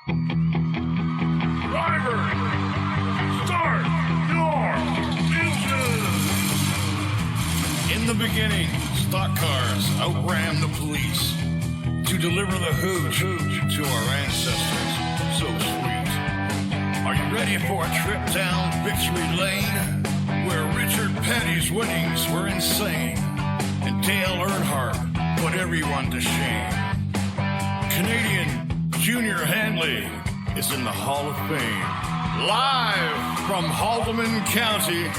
Driver, start your engine! In the beginning, stock cars outran the police to deliver the hooch to our ancestors. So sweet. Are you ready for a trip down Victory Lane, where Richard Petty's winnings were insane and Dale Earnhardt put everyone to shame? Canadian Junior Handley is in the Hall of Fame. Live from Haldeman County,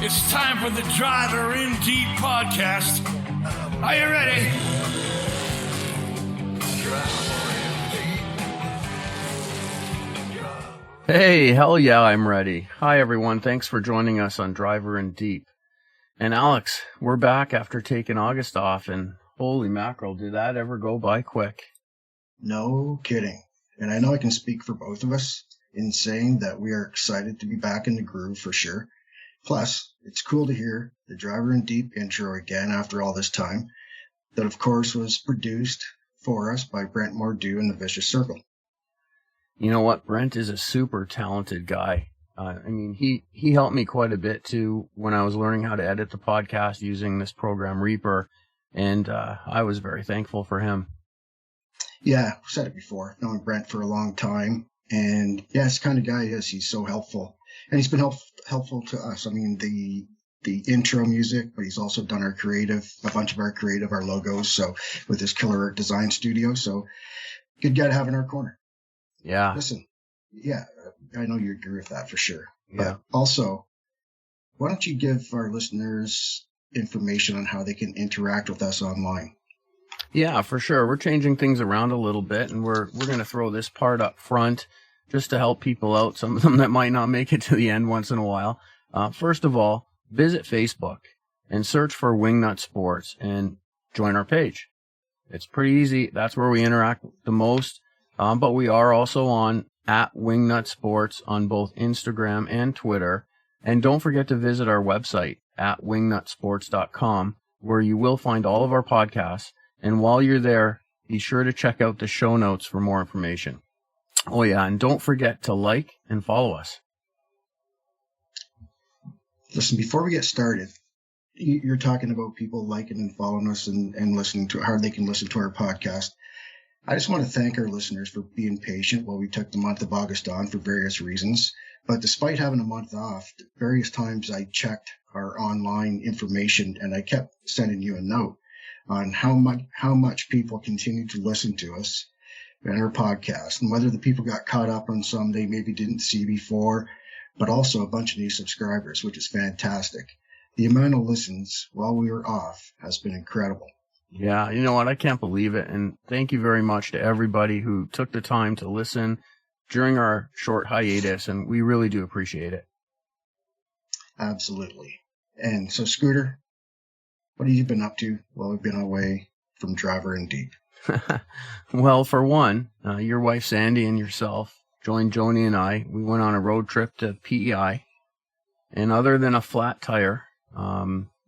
it's time for the Driver in Deep podcast. Are you ready? Hey, hell yeah, I'm ready. Hi everyone, thanks for joining us on Driver in Deep. And Alex, we're back after taking August off, and holy mackerel, did that ever go by quick? No kidding. And I know I can speak for both of us in saying that we are excited to be back in the groove for sure. Plus, it's cool to hear the Driver in Deep intro again after all this time. That, of course, was produced for us by Brent Mordue and the Vicious Circle. You know what? Brent is a super talented guy. He helped me quite a bit too when I was learning how to edit the podcast using this program Reaper, and I was very thankful for him. Yeah, I've said it before. I've known Brent for a long time, and yeah, it's the kind of guy he is. He's so helpful, and he's been helpful to us. I mean, the intro music, but he's also done our creative, a bunch of our creative, our logos. So with his killer design studio, so good guy to have in our corner. Yeah. Listen, yeah, I know you agree with that for sure. Yeah. But also, why don't you give our listeners information on how they can interact with us online? Yeah, for sure. We're changing things around a little bit, and we're going to throw this part up front just to help people out, some of them that might not make it to the end once in a while. First of all, visit Facebook and search for Wingnut Sports and join our page. It's pretty easy. That's where we interact the most. But we are also on @Wingnut Sports on both Instagram and Twitter. And don't forget to visit our website @wingnutsports.com, where you will find all of our podcasts. And while you're there, be sure to check out the show notes for more information. Oh yeah, and don't forget to like and follow us. Listen, before we get started, you're talking about people liking and following us and listening to how they can listen to our podcast. I just want to thank our listeners for being patient while we took the month of August on for various reasons. But despite having a month off, various times I checked our online information and I kept sending you a note on how much people continue to listen to us and our podcast, and whether the people got caught up on some they maybe didn't see before, but also a bunch of new subscribers, which is fantastic. The amount of listens while we were off has been incredible. Yeah, you know what? I can't believe it. And thank you very much to everybody who took the time to listen during our short hiatus, and we really do appreciate it. Absolutely. And so, Scooter, what have you been up to while we've been away from Driver in Deep? Well, for one, your wife Sandy and yourself joined Joni and I. We went on a road trip to PEI, and other than a flat tire,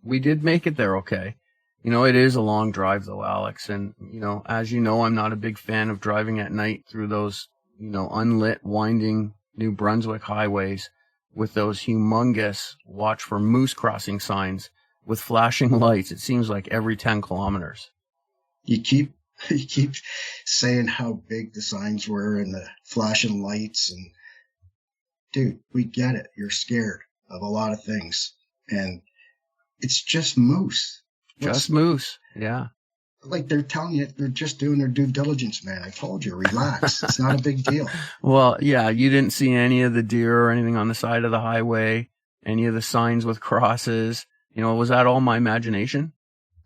we did make it there okay. You know, it is a long drive though, Alex, and, you know, as you know, I'm not a big fan of driving at night through those, you know, unlit, winding New Brunswick highways with those humongous watch for moose crossing signs with flashing lights. It seems like every 10 kilometers. You keep saying how big the signs were and the flashing lights, and dude, we get it. You're scared of a lot of things, and it's just moose. Just moose, yeah. Like they're telling you, they're just doing their due diligence, man. I told you, relax. It's not a big deal. Well, yeah, you didn't see any of the deer or anything on the side of the highway, any of the signs with crosses. You know, was that all my imagination?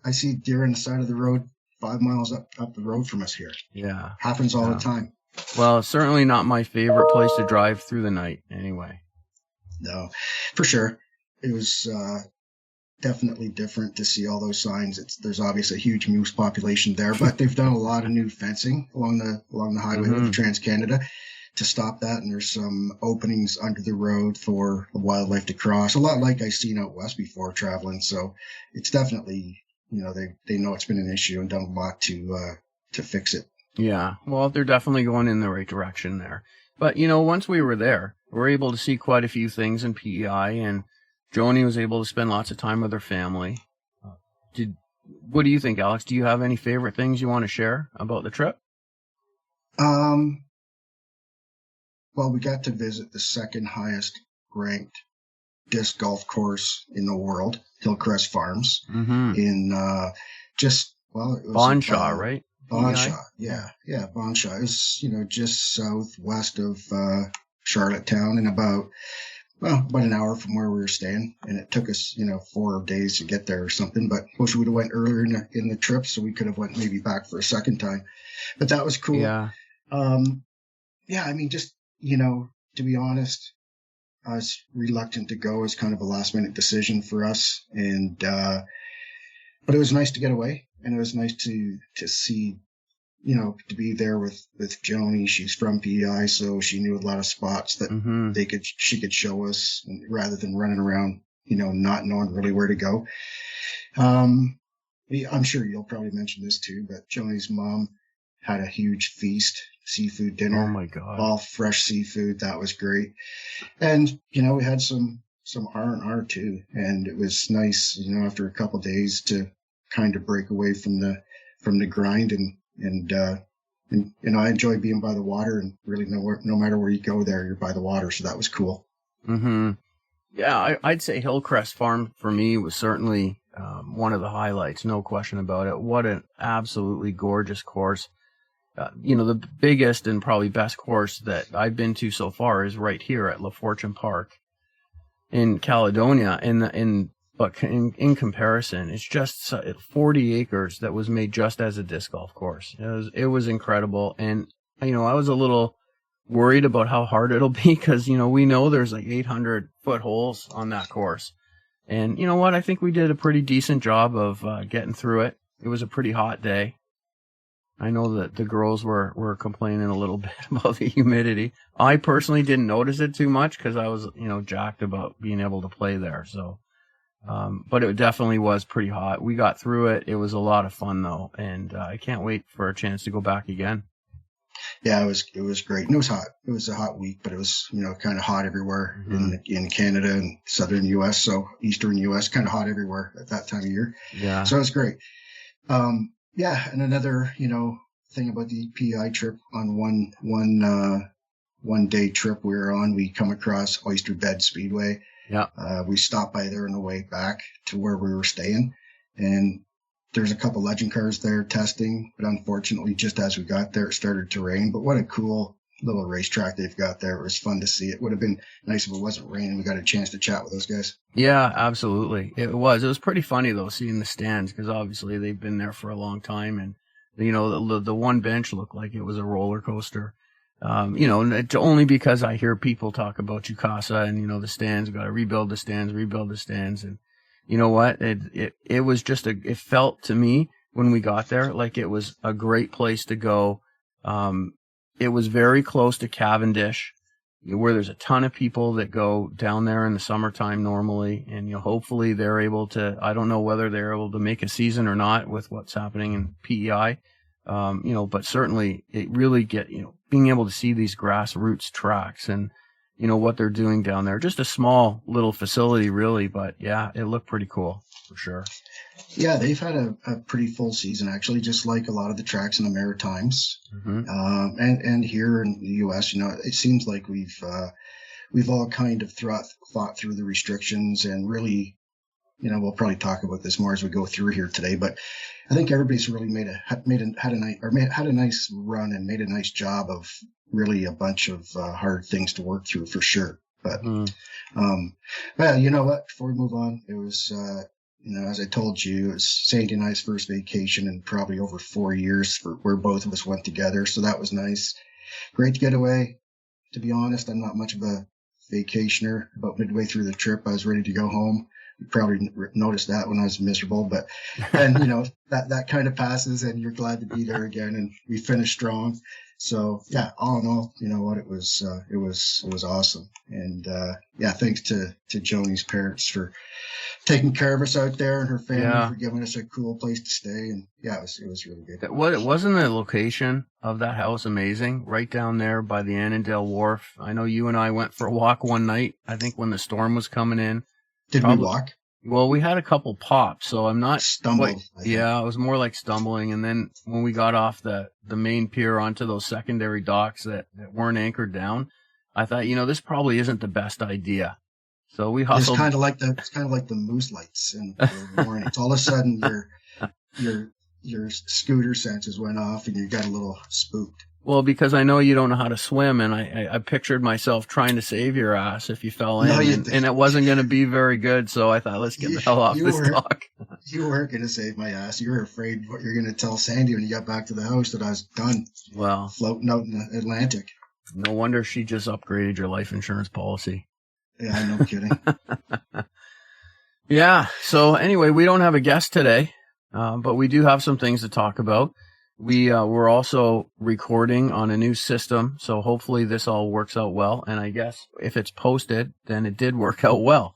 I see deer on the side of the road 5 miles up the road from us here. Yeah. Happens all the time. Well, it's certainly not my favorite place to drive through the night anyway. No, for sure. It was definitely different to see all those signs. There's obviously a huge moose population there, but they've done a lot of new fencing along the highway of Trans-Canada to stop that, and there's some openings under the road for the wildlife to cross, a lot like I've seen out west before traveling. So it's definitely, you know, they know it's been an issue and done a lot to fix it. Yeah, well, they're definitely going in the right direction there. But, you know, once we were there, we were able to see quite a few things in PEI, and Joni was able to spend lots of time with her family. What do you think, Alex? Do you have any favorite things you want to share about the trip? Well, we got to visit the second highest ranked disc golf course in the world, Hillcrest Farms, in it was Bonshaw, right? Bonshaw, yeah, Bonshaw. It was, just southwest of Charlottetown, and about an hour from where we were staying. And it took us, 4 days to get there or something. But wish we would have went earlier in the trip, so we could have went maybe back for a second time. But that was cool. Yeah. I mean, just to be honest, I was reluctant to go. It was kind of a last minute decision for us, and but it was nice to get away, and it was nice to see, to be there with Joni. She's from PEI, so she knew a lot of spots that she could show us, rather than running around, not knowing really where to go. I'm sure you'll probably mention this too, but Joni's mom had a huge feast, seafood dinner. Oh my God. All fresh seafood. That was great. And, we had some R&R too. And it was nice, after a couple of days to kind of break away from the grind and I enjoy being by the water, and really no matter where you go there, you're by the water. So that was cool. Yeah, I'd say Hillcrest Farm for me was certainly one of the highlights, no question about it. What an absolutely gorgeous course. The biggest and probably best course that I've been to so far is right here at La Fortune Park in Caledonia. But in comparison, it's just 40 acres that was made just as a disc golf course. It was incredible. And, I was a little worried about how hard it'll be because, we know there's like 800-foot holes on that course. And you know what? I think we did a pretty decent job of getting through it. It was a pretty hot day. I know that the girls were complaining a little bit about the humidity. I personally didn't notice it too much because I was, jacked about being able to play there. So, but it definitely was pretty hot. We got through it. It was a lot of fun though. And I can't wait for a chance to go back again. Yeah, it was great. And it was hot. It was a hot week, but it was, kind of hot everywhere in Canada and southern U.S. So eastern U.S., kind of hot everywhere at that time of year. Yeah. So it was great. And another, thing about the PEI trip, on one day trip we were on, we come across Oyster Bed Speedway. Yeah. We stopped by there on the way back to where we were staying, and there's a couple legend cars there testing, but unfortunately, just as we got there, it started to rain. But what a cool little racetrack they've got there. It was fun to see. It would have been nice if it wasn't raining. We got a chance to chat with those guys. Yeah, absolutely. It was pretty funny though, seeing the stands, because obviously they've been there for a long time, and the one bench looked like it was a roller coaster. Only because I hear people talk about Yukasa and the stands, got to rebuild the stands, and you know what? It was just it felt to me when we got there like it was a great place to go. It was very close to Cavendish, where there's a ton of people that go down there in the summertime normally. And, hopefully they're able to, I don't know whether they're able to make a season or not with what's happening in PEI. But certainly it really being able to see these grassroots tracks and, what they're doing down there. Just a small little facility really, but yeah, it looked pretty cool for sure. Yeah, they've had a pretty full season, actually, just like a lot of the tracks in the Maritimes. And here in the U.S., it seems like we've all kind of fought through the restrictions, and really, we'll probably talk about this more as we go through here today. But I think everybody's really had a nice run and made a nice job of really a bunch of hard things to work through for sure. But you know what? Before we move on, it was. As I told you, it was Sandy and I's first vacation in probably over 4 years where both of us went together. So that was nice. Great to get away. To be honest, I'm not much of a vacationer. About midway through the trip, I was ready to go home. You probably noticed that when I was miserable, but then, that kind of passes and you're glad to be there again, and we finished strong. So yeah, all in all, you know what, it was awesome. And, thanks to Joni's parents for taking care of us out there, and her family for giving us a cool place to stay. And yeah, it was really good. Wasn't the location of that house amazing? Right down there by the Annandale Wharf. I know you and I went for a walk one night, I think when the storm was coming in. Did we walk? Well, we had a couple pops, so I'm not stumbled. Yeah, it was more like stumbling. And then when we got off the main pier onto those secondary docks that weren't anchored down, I thought, this probably isn't the best idea. So we hustled. It's kind of like the moose lights in the mornings. All of a sudden, your scooter senses went off, and you got a little spooked. Well, because I know you don't know how to swim, and I pictured myself trying to save your ass if you fell in, and it wasn't going to be very good. So I thought, let's get the hell off this dock. You weren't going to save my ass. You were afraid what you're going to tell Sandy when you got back to the house, that I was done. Well, floating out in the Atlantic. No wonder she just upgraded your life insurance policy. Yeah, no kidding. Yeah. So anyway, we don't have a guest today, but we do have some things to talk about. We're also recording on a new system, so hopefully this all works out well. And I guess if it's posted, then it did work out well.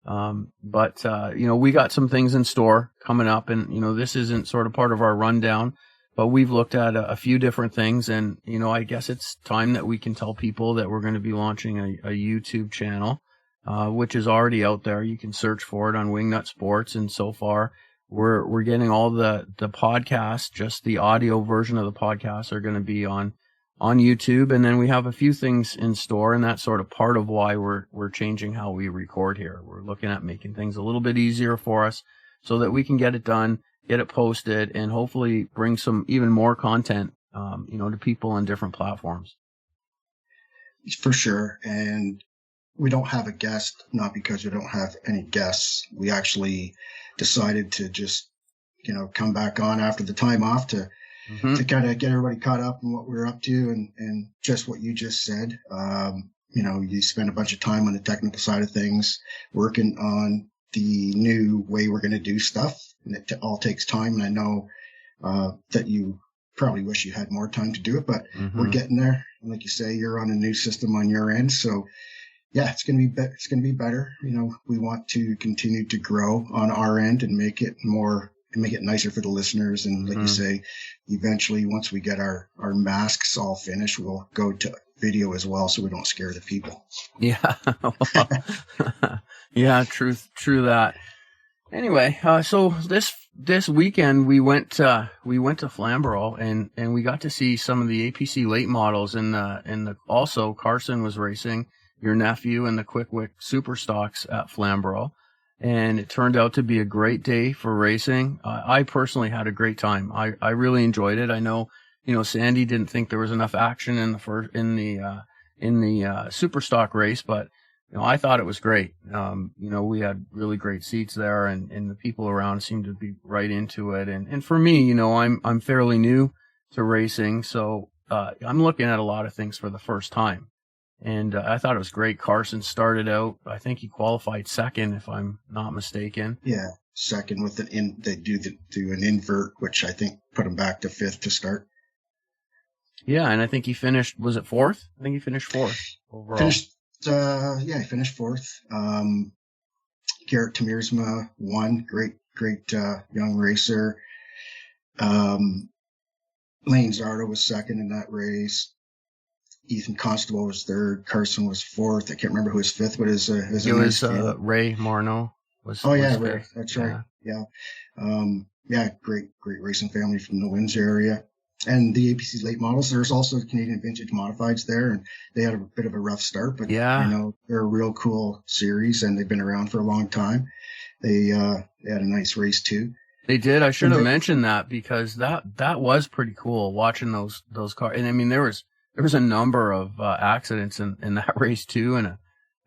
But we got some things in store coming up, and, this isn't sort of part of our rundown, but we've looked at a few different things, and, I guess it's time that we can tell people that we're going to be launching a YouTube channel, which is already out there. You can search for it on Wingnut Sports, and so far, we're getting all the podcasts, just the audio version of the podcasts are going to be on YouTube. And then we have a few things in store, and that's sort of part of why we're changing how we record here. We're looking at making things a little bit easier for us so that we can get it done, get it posted, and hopefully bring some even more content, to people on different platforms. For sure. And we don't have a guest, not because we don't have any guests. We actually decided to just, come back on after the time off to kind of get everybody caught up on what we're up to, and just what you just said. You spend a bunch of time on the technical side of things, working on the new way we're going to do stuff, and it all takes time. And I know that you probably wish you had more time to do it, but we're getting there. And like you say, you're on a new system on your end, so yeah, it's going to be better. We want to continue to grow on our end and make it nicer for the listeners. And like you say, eventually, once we get our masks all finished, we'll go to video as well, so we don't scare the people. Yeah. Yeah, true that. Anyway, so this weekend we went to Flamboro, and we got to see some of the APC late models, and also Carson was racing your nephew and the Qwick Super Stocks at Flamboro, and it turned out to be a great day for racing. I personally had a great time. I really enjoyed it. I know, Sandy didn't think there was enough action in the Super Stock race, but I thought it was great. We had really great seats there, and the people around seemed to be right into it. And for me, I'm fairly new to racing, so I'm looking at a lot of things for the first time. And I thought it was great. Carson started out, I think he qualified second, if I'm not mistaken. Yeah, second with they do an invert, which I think put him back to fifth to start. Yeah, and I think he finished, was it fourth? I think he finished fourth overall. He finished fourth. Garrett Tamirsma won. Great young racer. Lane Zardo was second in that race. Ethan Constable was third. Carson was fourth. I can't remember who was fifth, but it was Ray Marno. Ray. That's right. Yeah. Great racing family from the Windsor area. And the APC late models, there's also Canadian Vintage Modifieds there, and they had a bit of a rough start, but they're a real cool series, and they've been around for a long time. They had a nice race too. They did. I should have mentioned that, because that was pretty cool watching those cars. And I mean, there was a number of accidents in that race too, and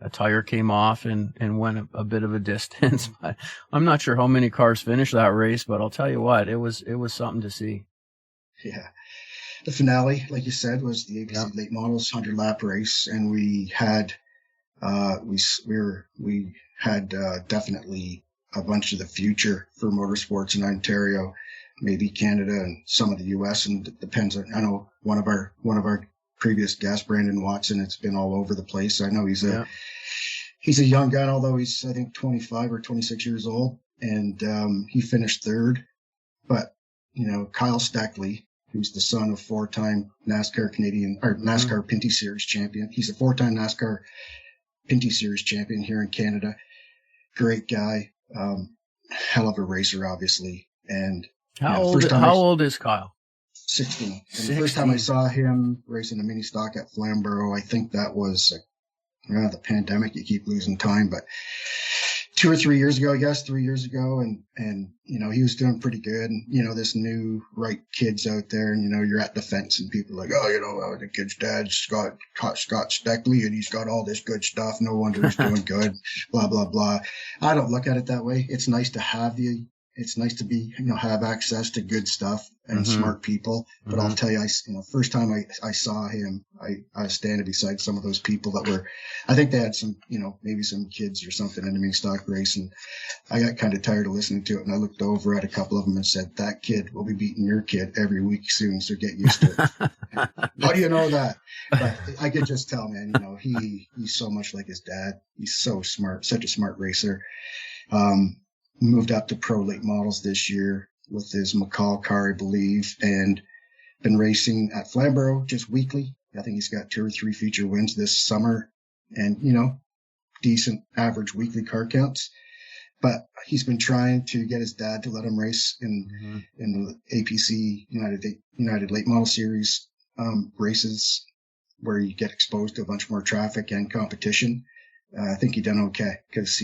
a tire came off and went a bit of a distance. But I'm not sure how many cars finished that race, but I'll tell you what, it was something to see. Yeah. The finale, like you said, was the APC late models 100-lap race, and we had had definitely a bunch of the future for motorsports in Ontario, maybe Canada and some of the U.S. And it depends on, I know one of our previous guests, Brandon Watson, it's been all over the place. I know he's a young guy, although he's, I think, 25 or 26 years old, and he finished third. But, Kyle Steckley, who's the son of four-time NASCAR Pinty Series champion. He's a four-time NASCAR Pinty Series champion here in Canada. Great guy. Hell of a racer, obviously. And how old is Kyle? 16. And the first time I saw him racing a mini stock at Flamboro, I think that was the pandemic. You keep losing time, but 2 or 3 years ago, I guess 3 years ago, and he was doing pretty good. And this new kids out there, and you're at the fence, and people are like, the kid's dad's Scott Steckley, and he's got all this good stuff. No wonder he's doing good. Blah blah blah. I don't look at it that way. It's nice to have It's nice to be, have access to good stuff and smart people. But I'll tell you, first time I saw him, I was standing beside some of those people that were, I think they had some, maybe some kids or something in the mini stock race. And I got kind of tired of listening to it. And I looked over at a couple of them and said, that kid will be beating your kid every week soon. So get used to it. How do you know that? But I could just tell, man, he's so much like his dad. He's so smart, such a smart racer. Moved up to pro late models this year with his McCall car, I believe, and been racing at Flamboro just weekly. I think he's got 2 or 3 feature wins this summer and, decent average weekly car counts. But he's been trying to get his dad to let him race in the APC United Late Model Series races where you get exposed to a bunch more traffic and competition. I think he done okay because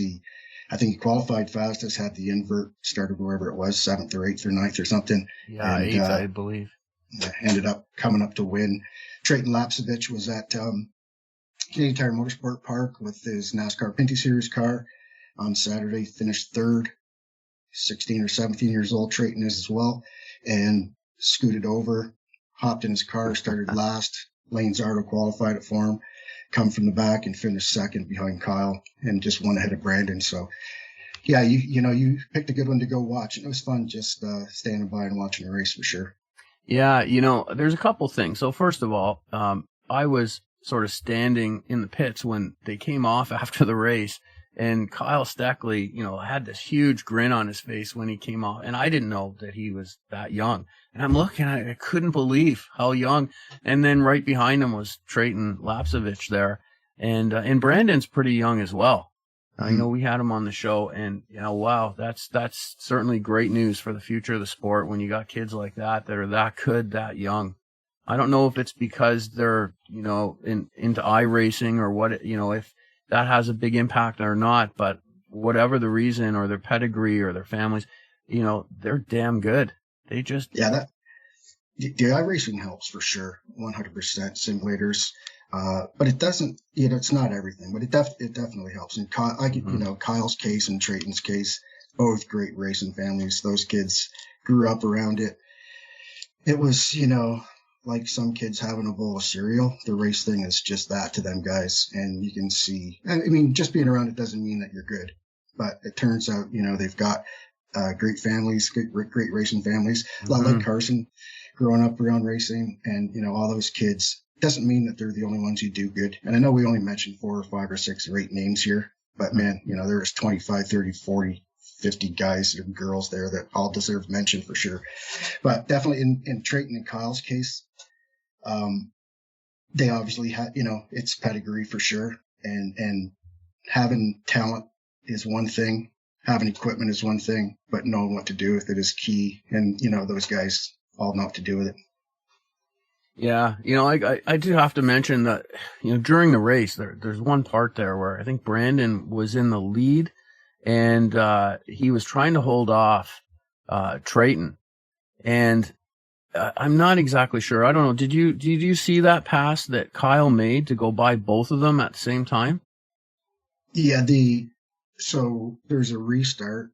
I think he qualified fastest, had the invert, started wherever it was, 7th or 8th or 9th or something. Yeah, and, 8th, I believe. Ended up coming up to win. Trayton Lapsevich was at Canadian Tire Motorsport Park with his NASCAR Pinty Series car on Saturday, finished 3rd, 16 or 17 years old, Trayton is as well, and scooted over, hopped in his car, started last. Lane Zardo qualified it for him. Come from the back and finished 2nd behind Kyle and just one ahead of Brandon. So, yeah, you picked a good one to go watch. And it was fun just standing by and watching the race for sure. Yeah, there's a couple things. So first of all, I was sort of standing in the pits when they came off after the race, and Kyle Steckley, had this huge grin on his face when he came off, and I didn't know that he was that young. And I'm looking, I couldn't believe how young. And then right behind him was Trayton Lapsevich there, and Brandon's pretty young as well. I know we had him on the show, and wow, that's certainly great news for the future of the sport when you got kids like that are that good, that young. I don't know if it's because they're into iRacing or what, if that has a big impact or not, but whatever the reason or their pedigree or their families, they're damn good. They just the iRacing helps for sure, 100% simulators. But it doesn't, it's not everything, but it definitely helps. And Kyle's case and Trayton's case, both great racing families. Those kids grew up around it. It was, like some kids having a bowl of cereal. The race thing is just that to them guys. And you can see, I mean, just being around it doesn't mean that you're good, but it turns out, they've got great families, great racing families. A lot like Carson growing up around racing and, all those kids. Doesn't mean that they're the only ones who do good. And I know we only mentioned 4 or 5 or 6 or 8 names here, but man, there's 25, 30, 40, 50 guys and girls there that all deserve mention for sure. But definitely in Trayton and Kyle's case, they obviously had, it's pedigree for sure. And having talent is one thing, having equipment is one thing, but knowing what to do with it is key. And, those guys all know what to do with it. Yeah, I do have to mention that, during the race, there's one part there where I think Brandon was in the lead and he was trying to hold off Trayton. And I'm not exactly sure. I don't know. Did you see that pass that Kyle made to go by both of them at the same time? Yeah, so there's a restart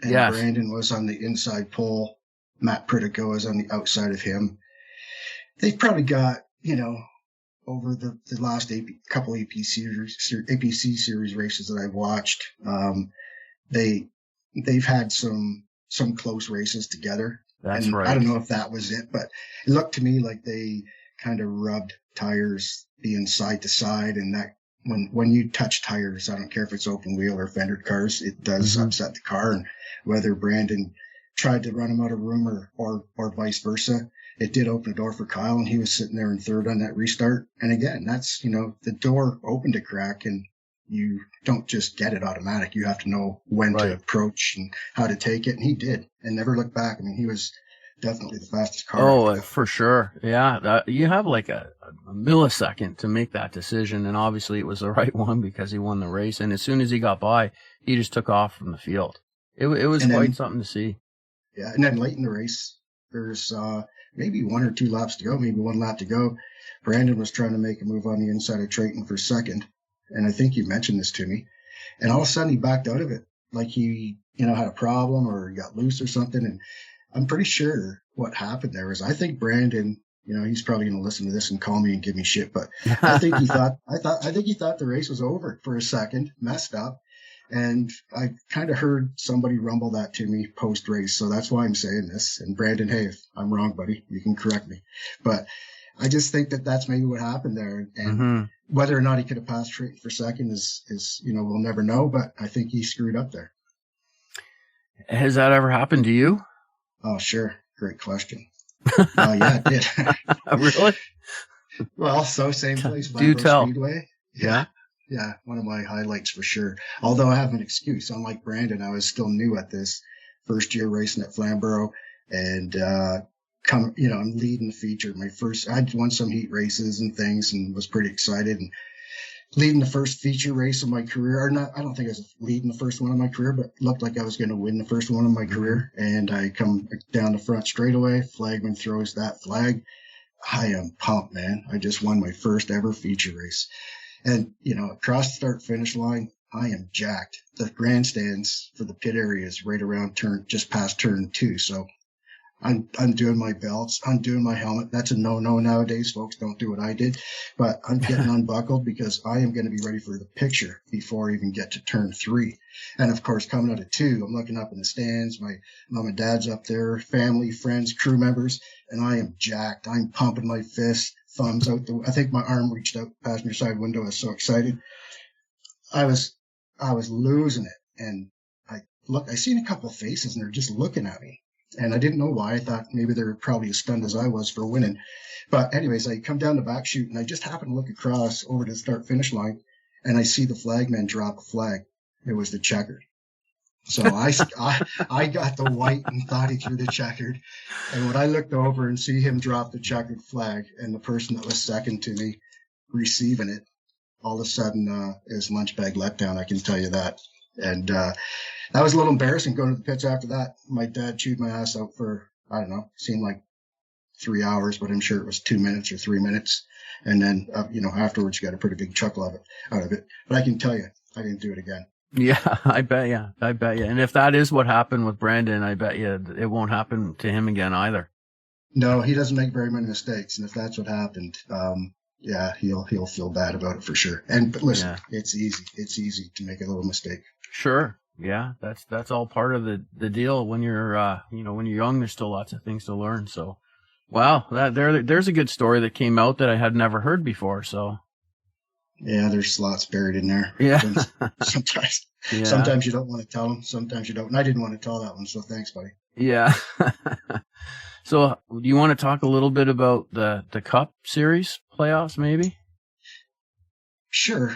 and yes. Brandon was on the inside pole. Matt Pritico is on the outside of him. They've probably got, over the last couple APC series races that I've watched, they've had some close races together. That's and right. I don't know if that was it, but it looked to me like they kind of rubbed tires being side to side, and that when you touch tires, I don't care if it's open wheel or fendered cars, it does upset the car. And whether Brandon tried to run him out of room or vice versa, it did open the door for Kyle, and he was sitting there in third on that restart. And again, that's, the door opened a crack, and you don't just get it automatic. You have to know when to approach and how to take it. And he did, and never looked back. I mean, he was definitely the fastest car. Oh, for sure. Yeah. You have like a millisecond to make that decision. And obviously it was the right one because he won the race. And as soon as he got by, he just took off from the field. It was quite something to see. Yeah. And then late in the race, there's maybe 1 or 2 laps to go, maybe 1 lap to go. Brandon was trying to make a move on the inside of Trayton for second. And I think you mentioned this to me. And all of a sudden he backed out of it. Like he, had a problem or got loose or something. And I'm pretty sure what happened there is I think Brandon, he's probably going to listen to this and call me and give me shit, but I think he thought the race was over for a second, messed up. And I kind of heard somebody rumble that to me post race. So that's why I'm saying this. And Brandon, hey, if I'm wrong, buddy, you can correct me. But I just think that that's maybe what happened there. And whether or not he could have passed for second is, we'll never know, but I think he screwed up there. Has that ever happened to you? Oh, sure. Great question. Yeah, it did. Really? Well, same place. Do tell. Speedway. Yeah. Yeah. One of my highlights for sure. Although I have an excuse. Unlike Brandon, I was still new at this first year racing at Flamboro, and, I'm leading the feature. I'd won some heat races and things and was pretty excited, and leading the first feature race of my career, or not, I don't think I was leading the first one of my career, but looked like I was going to win the first one of my career. And I come down the front straightaway, flagman throws that flag. I am pumped, man. I just won my first ever feature race. And, across the start finish line, I am jacked. The grandstands for the pit area is right around just past turn 2. So I'm undoing my belts, undoing my helmet. That's a no-no nowadays, folks. Don't do what I did. But I'm getting unbuckled because I am going to be ready for the picture before I even get to turn 3. And, of course, coming out of 2, I'm looking up in the stands. My mom and dad's up there, family, friends, crew members, and I am jacked. I'm pumping my fist, thumbs out. I think my arm reached out the passenger side window. I was so excited. I was losing it. And I seen a couple of faces, and they're just looking at me. And I didn't know why. I thought maybe they were probably as stunned as I was for winning. But anyways, I come down the back chute, and I just happened to look across over to the start finish line, and I see the flagman drop a flag. It was the checkered. So I got the white and thought he threw the checkered. And when I looked over and see him drop the checkered flag, and the person that was second to me receiving it, all of a sudden his lunch bag let down. I can tell you that. And that was a little embarrassing going to the pits after that. My dad chewed my ass out for, I don't know, seemed like 3 hours, but I'm sure it was 2 minutes or 3 minutes. And then, afterwards you got a pretty big chuckle out of it. But I can tell you, I didn't do it again. Yeah, I bet you. And if that is what happened with Brandon, I bet you it won't happen to him again either. No, he doesn't make very many mistakes. And if that's what happened, he'll feel bad about it for sure. But listen, It's easy. It's easy to make a little mistake. Sure. Yeah, that's all part of the deal. When you're when you're young, there's still lots of things to learn. So, wow, there's a good story that came out that I had never heard before. So, yeah, there's lots buried in there. Yeah, sometimes you don't want to tell them, sometimes you don't. And I didn't want to tell that one, so thanks, buddy. Yeah. So, do you want to talk a little bit about the Cup Series playoffs, maybe? Sure.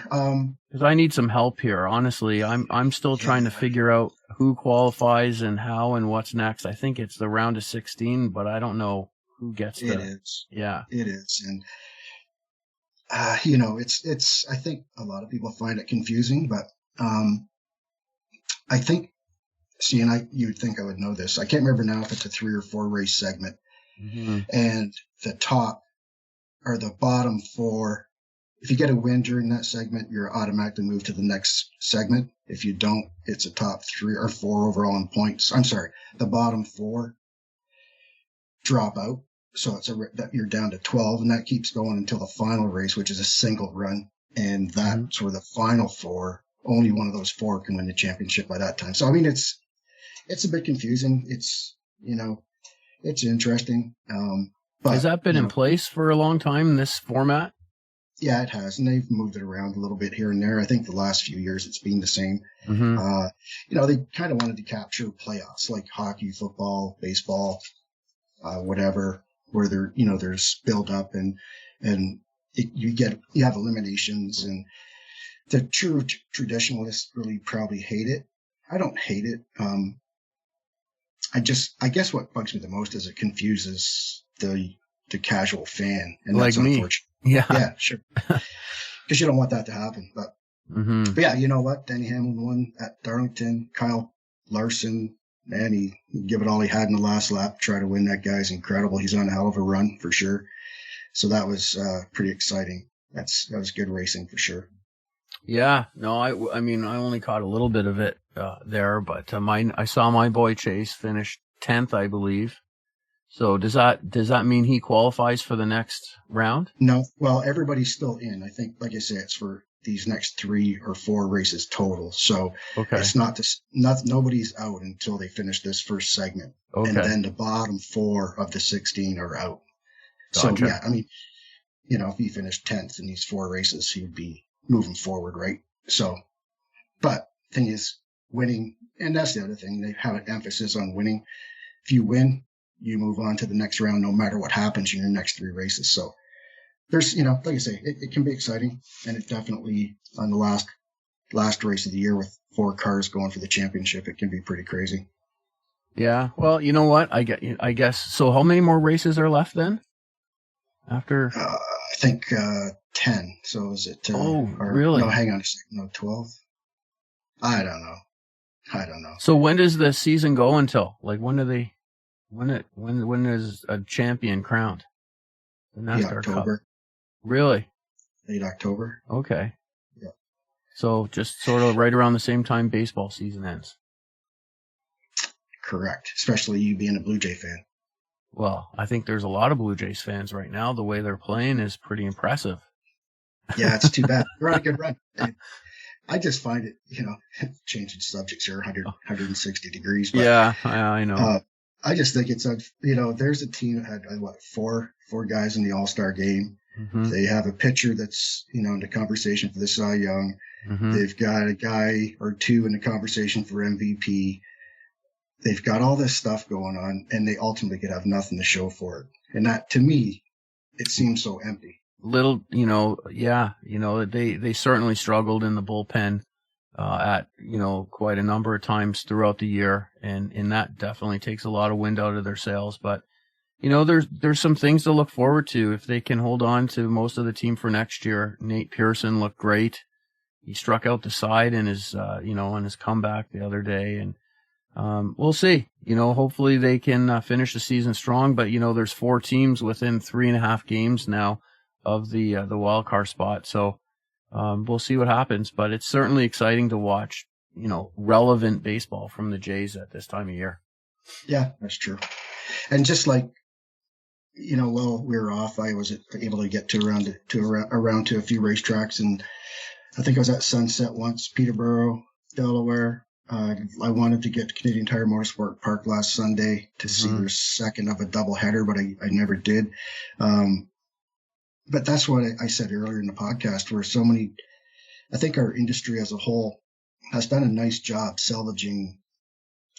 Because I need some help here. Honestly, I'm still trying to figure out who qualifies and how and what's next. I think it's the round of 16, but I don't know who gets it. It is. Yeah, it is, and it's. I think a lot of people find it confusing, but I think. See, and you'd think I would know this. I can't remember now if it's a 3 or 4 race segment, and the top or the bottom 4. If you get a win during that segment, you're automatically moved to the next segment. If you don't, it's a top 3 or 4 overall in points. I'm sorry, the bottom 4 drop out. So that you're down to 12, and that keeps going until the final race, which is a single run. And that's where the final four, only one of those four can win the championship by that time. So, I mean, it's a bit confusing. It's, it's interesting. But has that been in place for a long time, this format? Yeah, it has. And they've moved it around a little bit here and there. I think the last few years it's been the same. They kind of wanted to capture playoffs like hockey, football, baseball, whatever, where there's build up and you have eliminations, and the true traditionalists really probably hate it. I don't hate it. I guess what bugs me the most is it confuses the casual fan, and like that's me. Unfortunate. Yeah, sure. Because you don't want that to happen. But yeah, you know what? Danny Hamlin won at Darlington. Kyle Larson, man, he give it all he had in the last lap. Try to win. That guy's incredible. He's on a hell of a run for sure. So that was pretty exciting. That was good racing for sure. Yeah, no, I mean, I only caught a little bit of it there, but I saw my boy Chase finish 10th, I believe. So does that mean he qualifies for the next round? No, well, everybody's still in. I think, like I say, it's for these next 3 or 4 races total. So it's nobody's out until they finish this first segment. Okay. And then the bottom 4 of the 16 are out. Gotcha. So yeah, I mean, if he finished 10th in these 4 races, he would be moving forward, right? So, but thing is, winning, and that's the other thing, they have an emphasis on winning. If you win, you move on to the next round, no matter what happens in your next 3 races. So there's, like I say, it can be exciting, and it definitely on the last race of the year with 4 cars going for the championship, it can be pretty crazy. Yeah. Well, you know what? I guess. So how many more races are left then? After I think 10. So is it? Really? No, hang on a second. No, 12. I don't know. So when does the season go until? Like when is a champion crowned? The NASCAR October. Cup. Really? Late October. Okay. Yeah. So just sort of right around the same time baseball season ends. Correct. Especially you being a Blue Jay fan. Well, I think there's a lot of Blue Jays fans right now. The way they're playing is pretty impressive. Yeah, it's too bad. They're on a good run. I just find it, changing subjects here, 160 degrees. But, yeah, I know. I just think it's there's a team that had, four guys in the All-Star game. Mm-hmm. They have a pitcher that's, in the conversation for the Cy Young. Mm-hmm. They've got a guy or 2 in the conversation for MVP. They've got all this stuff going on, and they ultimately could have nothing to show for it. And that, to me, it seems so empty. Little, they certainly struggled in the bullpen at, quite a number of times throughout the year. And that definitely takes a lot of wind out of their sails. But, there's some things to look forward to if they can hold on to most of the team for next year. Nate Pearson looked great. He struck out the side in his, in his comeback the other day. And, we'll see, hopefully they can finish the season strong, but there's 4 teams within 3.5 games now of the wild card spot. So, we'll see what happens, but it's certainly exciting to watch, relevant baseball from the Jays at this time of year. Yeah, that's true. And just like, while we were off, I was able to get around to a few racetracks, and I think I was at Sunset once, Peterborough, Delaware. I wanted to get to Canadian Tire Motorsport Park last Sunday to see their second of a doubleheader, but I never did. But that's what I said earlier in the podcast, where so many, I think our industry as a whole has done a nice job salvaging,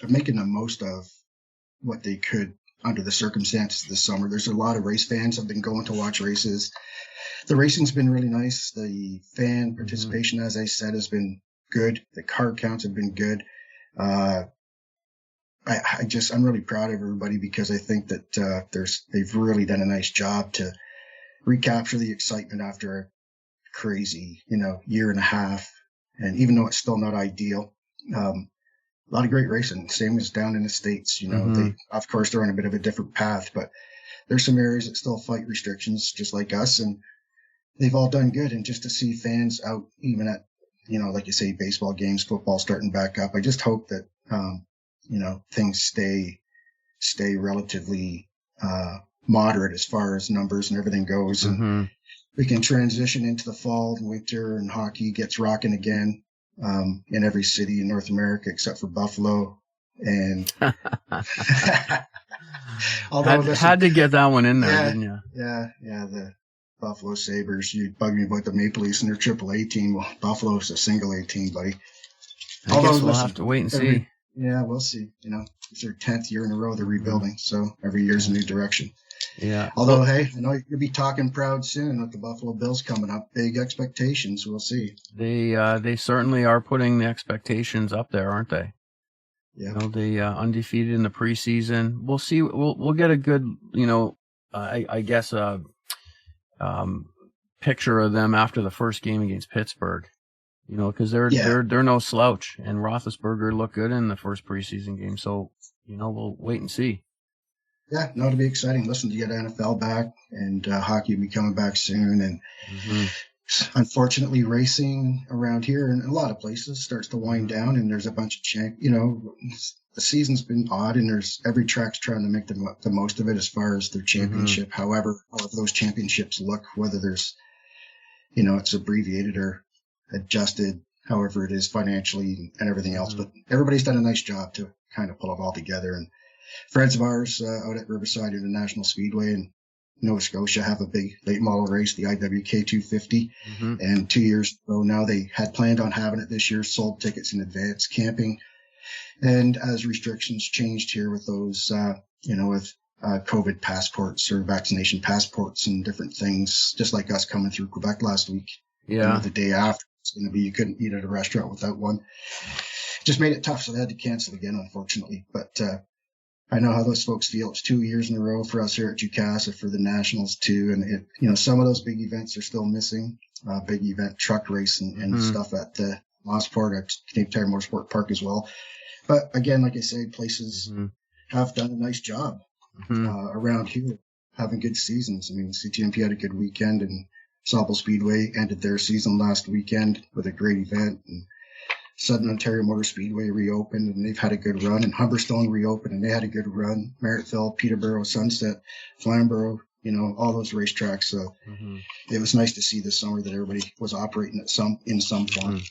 or making the most of what they could under the circumstances this summer. There's a lot of race fans have been going to watch races. The racing's been really nice. The fan participation, as I said, has been good. The car counts have been good. I'm really proud of everybody, because I think that they've really done a nice job to recapture the excitement after a crazy, year and a half. And even though it's still not ideal, a lot of great racing. Same as down in the States, they, of course, they're on a bit of a different path, but there's some areas that still fight restrictions just like us, and they've all done good. And just to see fans out, even at, like you say, baseball games, football starting back up. I just hope that, things stay relatively, moderate as far as numbers and everything goes. And we can transition into the fall and winter, and hockey gets rocking again in every city in North America except for Buffalo. And although had to get that one in there, didn't you? Yeah. The Buffalo Sabres. You bug me about the Maple Leafs and their AAA team. Well, Buffalo's a single A team, buddy. I guess we'll have to wait and see. Yeah, we'll see. You know, it's their 10th year in a row they're rebuilding, so every year's a new direction. Yeah. Although, hey, I know you'll be talking proud soon with the Buffalo Bills coming up. Big expectations. We'll see. They certainly are putting the expectations up there, aren't they? Yeah. You know, they undefeated in the preseason. We'll see. We'll get a good, you know, I guess picture of them after the first game against Pittsburgh. You know, because they're no slouch, and Roethlisberger looked good in the first preseason game. So, you know, we'll wait and see. Yeah, no, it'll be exciting. Listen, to get NFL back, and hockey will be coming back soon. And unfortunately, racing around here and a lot of places starts to wind down, and there's a bunch of the season's been odd, and there's every track's trying to make the most of it as far as their championship. However those championships look, whether there's, you know, it's abbreviated or adjusted, however it is financially and everything else. But everybody's done a nice job to kind of pull it all together. And friends of ours out at Riverside International Speedway in Nova Scotia have a big late model race, the IWK 250. And 2 years ago now, they had planned on having it this year, sold tickets in advance, camping. And as restrictions changed here with those, with COVID passports or vaccination passports and different things, just like us coming through Quebec last week. Yeah. You know, the day after, it's going to be, you couldn't eat at a restaurant without one. Just made it tough, so they had to cancel again, unfortunately. But I know how those folks feel. It's 2 years in a row for us here at Jukasa for the Nationals too. And some of those big events are still missing. Big event truck race and stuff at the Mosport at Canadian Tire Motorsport Park as well. But again, like I said, places have done a nice job around here, having good seasons. I mean, CTMP had a good weekend, and Sauble Speedway ended their season last weekend with a great event, and Southern Ontario Motor Speedway reopened, and they've had a good run, and Humberstone reopened, and they had a good run. Merrittville, Peterborough, Sunset, Flamboro, all those racetracks. So it was nice to see this summer that everybody was operating in some form.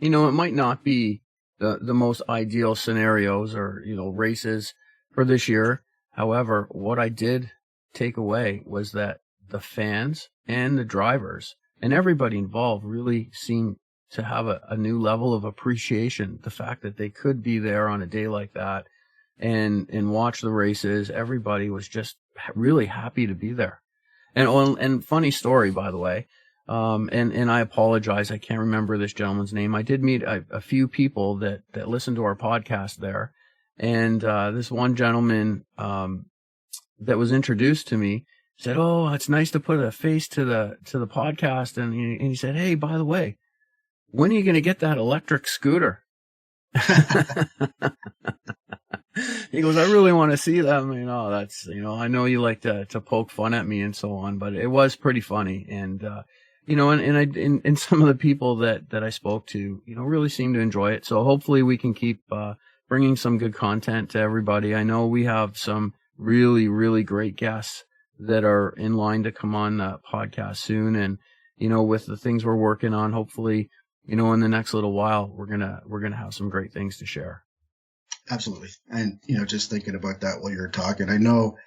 It might not be the most ideal scenarios or, races for this year. However, what I did take away was that the fans and the drivers and everybody involved really seemed to have a new level of appreciation. The fact that they could be there on a day like that and watch the races. Everybody was just really happy to be there. And funny story, by the way. And I apologize. I can't remember this gentleman's name. I did meet a few people that listened to our podcast there. And, this one gentleman, that was introduced to me said, "Oh, it's nice to put a face to the podcast." And he said, "Hey, by the way, when are you going to get that electric scooter?" He goes, "I really want to see them." That's, I know you like to poke fun at me and so on, but it was pretty funny. And, and some of the people that I spoke to, really seemed to enjoy it. So hopefully we can keep, bringing some good content to everybody. I know we have some really, really great guests that are in line to come on the podcast soon. And, with the things we're working on, hopefully, in the next little while, we're going to have some great things to share. Absolutely. And, just thinking about that while you're talking, I know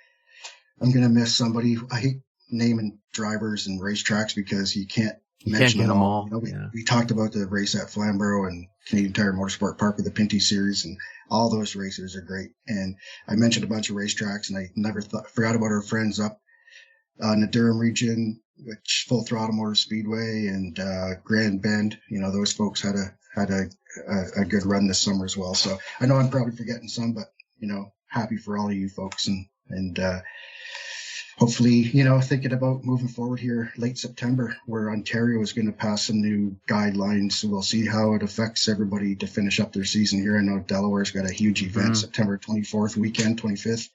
I'm going to miss somebody. I hate naming drivers and racetracks because you can't mention them all. We talked about the race at Flamboro and Canadian Tire Motorsport Park with the Pinty Series, and all those races are great. And I mentioned a bunch of racetracks, and I never forgot about our friends up in the Durham region, which Full Throttle Motor Speedway and Grand Bend. Those folks had a good run this summer as well. So I know I'm probably forgetting some, but happy for all of you folks, and hopefully, thinking about moving forward here late September, where Ontario is going to pass some new guidelines. So we'll see how it affects everybody to finish up their season here. I know Delaware's got a huge event, September 24th weekend, 25th.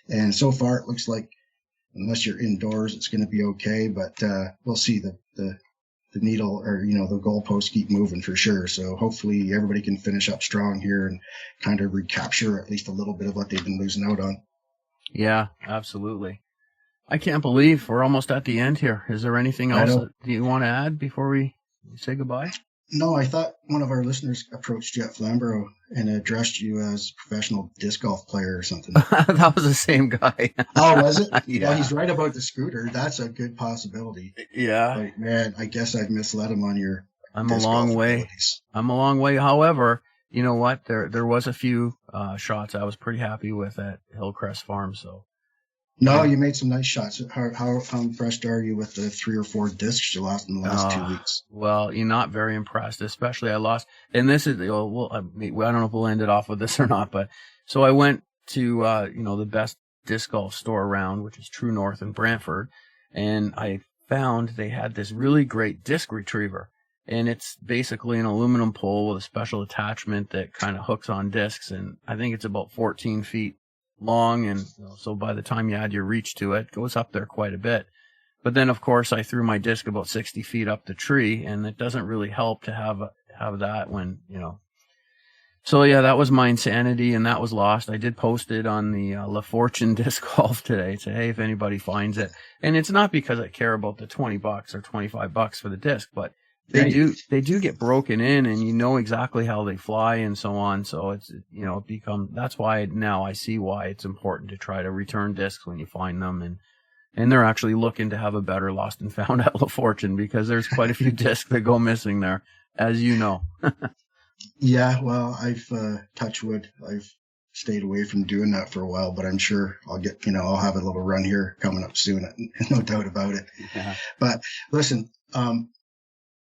And so far it looks like, unless you're indoors, it's going to be okay. But we'll see the needle or, the goalposts keep moving for sure. So hopefully everybody can finish up strong here and kind of recapture at least a little bit of what they've been losing out on. Yeah, absolutely. I can't believe we're almost at the end here. Is there anything I else know. that you want to add before we say goodbye? No, I thought one of our listeners approached you at Flamboro and addressed you as a professional disc golf player or something. That was the same guy. Oh, was it? Yeah. Well, he's right about the scooter. That's a good possibility. Yeah. But man, I guess I've misled him on your I'm a disc long golf way. abilities. I'm a long way. However, you know what? There was a few shots I was pretty happy with at Hillcrest Farm. So No, you made some nice shots. How impressed are you with the 3 or 4 discs you lost in the last 2 weeks? Well, you're not very impressed, especially I lost. And this is, well, I don't know if we'll end it off with this or not, but so I went to, the best disc golf store around, which is True North in Brantford. And I found they had this really great disc retriever. And it's basically an aluminum pole with a special attachment that kind of hooks on discs. And I think it's about 14 feet long. And so by the time you add your reach to it, it goes up there quite a bit. But then, of course, I threw my disc about 60 feet up the tree, and it doesn't really help to have that when, So, yeah, that was my insanity, and that was lost. I did post it on the La Fortune Disc Golf today. Say, hey, if anybody finds it. And it's not because I care about the $20 or $25 for the disc, but they do get broken in, and you know exactly how they fly and so on. So it's, that's why now I see why it's important to try to return discs when you find them. And they're actually looking to have a better lost and found at La Fortune because there's quite a few discs that go missing there, as you know. Yeah, well, I've touch wood. I've stayed away from doing that for a while, but I'm sure I'll have a little run here coming up soon. No doubt about it. Yeah. But listen,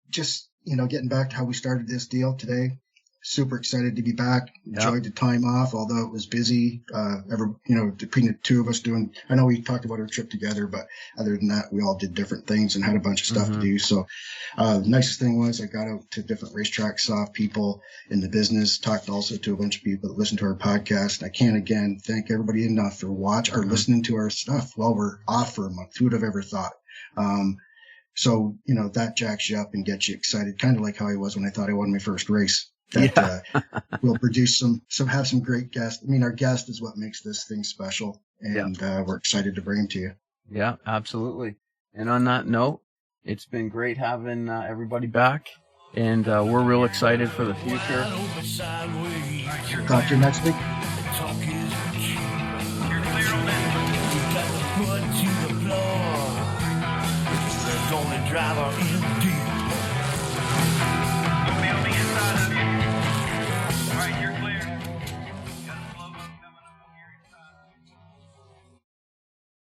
just, getting back to how we started this deal today, super excited to be back. Enjoyed the time off, although it was busy. Between the two of us I know we talked about our trip together, but other than that, we all did different things and had a bunch of stuff to do. So, the nicest thing was I got out to different racetracks, saw people in the business, talked also to a bunch of people that listen to our podcast. I can't again thank everybody enough for or listening to our stuff while we're off for a month. Who would have ever thought? So, that jacks you up and gets you excited, kind of like how I was when I thought I won my first race. We'll produce have some great guests. I mean, our guest is what makes this thing special, and we're excited to bring him to you. Yeah, absolutely. And on that note, it's been great having everybody back, and we're real excited for the future. Talk to you next week. Driver in deep.